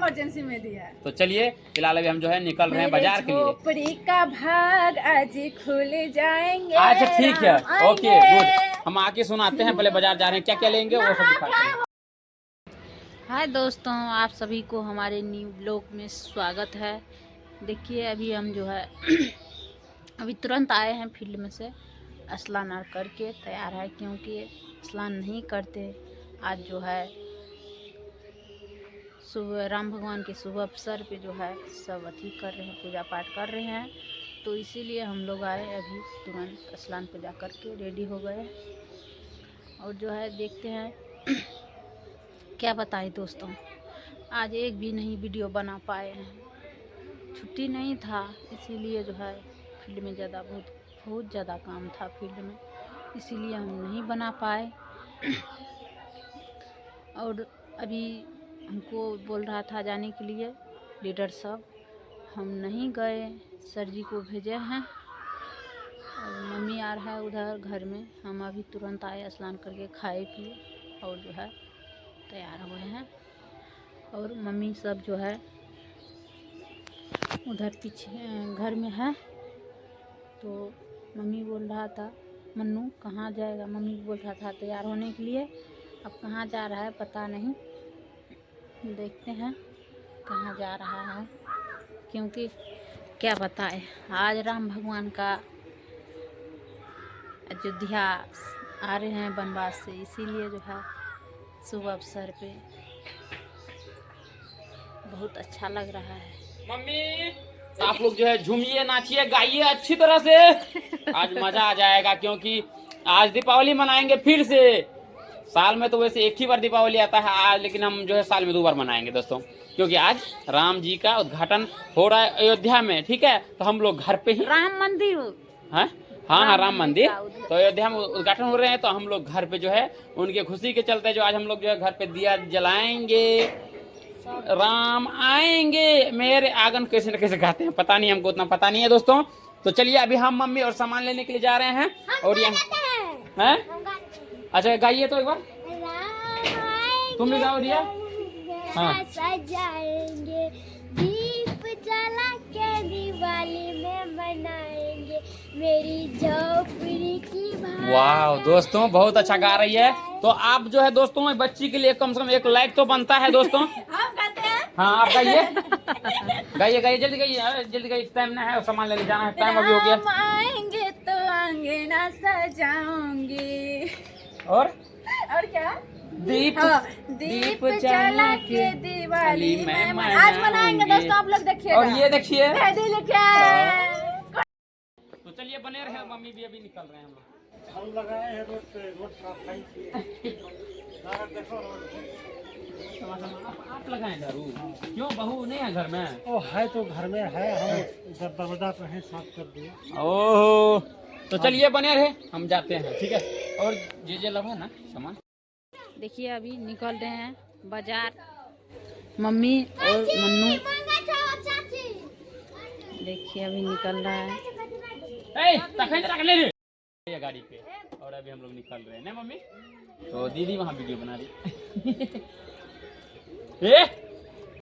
Emergency में दिया है। तो चलिए फिलहाल अभी हम जो है निकल रहे हैं बाजार के लिए। झोपड़ी का भाग आज खुल जाएंगे। अच्छा ठीक है, ओके गुड। हम आके सुनाते हैं, पहले बाजार जा रहे हैं, क्या क्या लेंगे वो सब दिखाते हैं। हाय दोस्तों, आप सभी को हमारे न्यू ब्लॉग में स्वागत है। देखिए अभी हम जो है अभी तुरंत आए हैं फील्ड में से, स्नान करके तैयार है, क्योंकि स्नान नहीं करते आज जो है सुबह राम भगवान के शुभ अवसर पे जो है सब अथी कर रहे हैं, पूजा पाठ कर रहे हैं। तो इसीलिए हम लोग आए अभी तुरंत स्नान पूजा करके रेडी हो गए और जो है देखते हैं क्या बताएं दोस्तों, आज एक भी नहीं वीडियो बना पाए हैं, छुट्टी नहीं था, इसीलिए जो है फील्ड में बहुत ज़्यादा काम था फील्ड में, इसीलिए हम नहीं बना पाए। और अभी हमको बोल रहा था जाने के लिए लीडर साहब, हम नहीं गए, सर जी को भेजे हैं और मम्मी आ रहा है उधर घर में। हम अभी तुरंत आए, स्नान करके खाए पिए और जो है तैयार हुए हैं। और मम्मी सब जो है उधर पीछे घर में है। तो मम्मी बोल रहा था मन्नू कहाँ जाएगा, मम्मी बोल रहा था तैयार होने के लिए, अब कहाँ जा रहा है पता नहीं, देखते हैं कहाँ जा रहा है, क्योंकि क्या बताए आज राम भगवान का अयोध्या आ रहे हैं वनवास से, इसीलिए जो है शुभ अवसर पे बहुत अच्छा लग रहा है। मम्मी आप लोग जो है झूमिए, नाचिए, गाइए अच्छी तरह से, आज मजा आ जाएगा, क्योंकि आज दीपावली मनाएंगे फिर से। साल में तो वैसे एक ही बार दीपावली आता है आज, लेकिन हम जो है साल में 2 बार मनाएंगे दोस्तों, क्योंकि आज राम जी का उद्घाटन हो रहा है अयोध्या में। ठीक है, तो हम लोग घर पे ही राम मंदिर है, हाँ राम मंदिर, तो अयोध्या में उद्घाटन हो रहे हैं, तो हम लोग घर पे जो है उनके खुशी के चलते जो आज हम लोग जो है घर पे दिया जलाएंगे, राम आएंगे मेरे आंगन, कैसे न कैसे कहते हैं पता नहीं, हमको उतना पता नहीं है दोस्तों। तो चलिए अभी हम मम्मी और सामान लेने के लिए जा रहे हैं। और ये हैं, अच्छा गाइए तो एक बार, तुम भी गाओ रिया। हाँ सजाएंगे दीप जला के दिवाली में मनाएंगे मेरी झोपड़ी की। वाह दोस्तों बहुत अच्छा गा रही है। तो आप जो है दोस्तों बच्ची के लिए कम से कम 1 लाइक तो बनता है दोस्तों। हम कहते हैं हाँ आप गाइए, गाइए गाइए, जल्दी गाइए, जल्दी गाइए, टाइम ना है और सामान लेने जाना है, टाइम अभी हो गया। राम आएंगे तो अंगना सजाऊंगी। और क्या दीप दीप जला के दिवाली में आज मनाएंगे दोस्तों, आप लोग देखिए। और ये देखिए, तो चलिए बने रहे, मम्मी भी अभी निकल रहे हैं हम लोग। हम लगाए हैं रोड पे, रोड सफाई की। आप लगाए दारू, क्यों बहू नहीं है घर में? ओ है तो घर में है, हम जब बर्दा पे हैं साफ कर दिए। ओह तो चलिए बने रहे, हम जाते हैं, ठीक है। और जे लगा ना सामान। देखिए अभी निकल रहे हैं बाजार, मम्मी और मन्नू, देखिए अभी निकल रहा है। ये गाड़ी पे, और अभी हम लोग निकल रहे हैं ना मम्मी। तो दीदी वहाँ वीडियो बना रही।